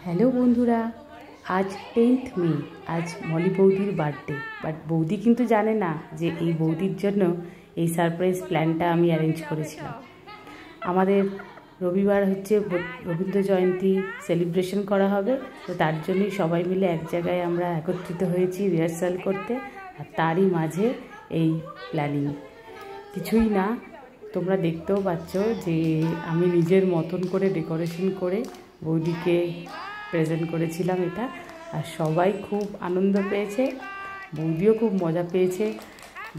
Hello বন্ধুরা, আজ 10th মে। আজ মলি বৌদির বার্থডে। বাট বৌদি কিন্তু জানে না যে এই বৌদির জন্য এই সারপ্রাইজ প্ল্যানটা আমি অ্যারেঞ্জ করেছিলাম। আমাদের রবিবার হচ্ছে রবীন্দ্র জয়ন্তী সেলিব্রেশন করা হবে, তো তার জন্যই সবাই মিলে এক জায়গায় আমরা একত্রিত হয়েছি রিহার্সাল করতে। আর তারই মাঝে এই প্ল্যানিং। কিছুই না, তোমরা দেখতেও পাচ্ছ যে আমি নিজের মতন করে ডেকোরেশন করে বৌদিকে প্রেজেন্ট করেছিলাম এটা। আর সবাই খুব আনন্দ পেয়েছে, বৌদিও খুব মজা পেয়েছে।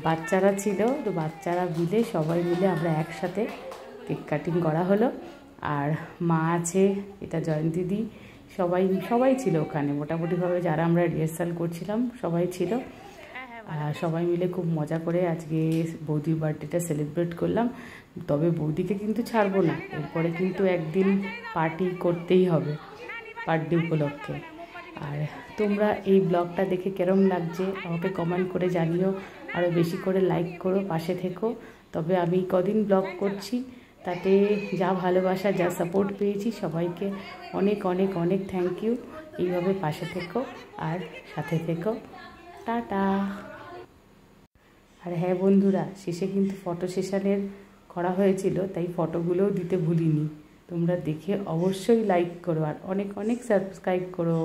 বাচ্চারা ছিল, তো বাচ্চারা মিলে সবাই মিলে আমরা একসাথে কেক কাটিং করা হলো। আর মা আছে, এটা জয়ন্তীদি, সবাই ছিল ওখানে। মোটামুটিভাবে যারা আমরা রিহার্সাল করছিলাম সবাই ছিল। সবাই মিলে খুব মজা করে আজকে বৌদির বার্থডেটা সেলিব্রেট করলাম। তবে বৌদিকে কিন্তু ছাড়বো না, এরপরে কিন্তু একদিন পার্টি করতেই হবে বার্থডে উপলক্ষে। আর তোমরা এই ব্লগটা দেখে কেরম লাগছে আমাকে কমেন্ট করে জানিও, আরও বেশি করে লাইক করো, পাশে থেকো। তবে আমি কদিন ব্লগ করছি, তাতে যা ভালোবাসা, যা সাপোর্ট পেয়েছি, সবাইকে অনেক অনেক অনেক থ্যাংক ইউ। এইভাবে পাশে থেকো আর সাথে থেকো। টাটা। আর হ্যাঁ বন্ধুরা, শেষে কিন্তু ফটো সেশনের করা হয়েছিল, তাই ফটোগুলোও দিতে ভুলিনি। তোমরা দেখে অবশ্যই লাইক করো আর অনেক অনেক সাবস্ক্রাইব করো।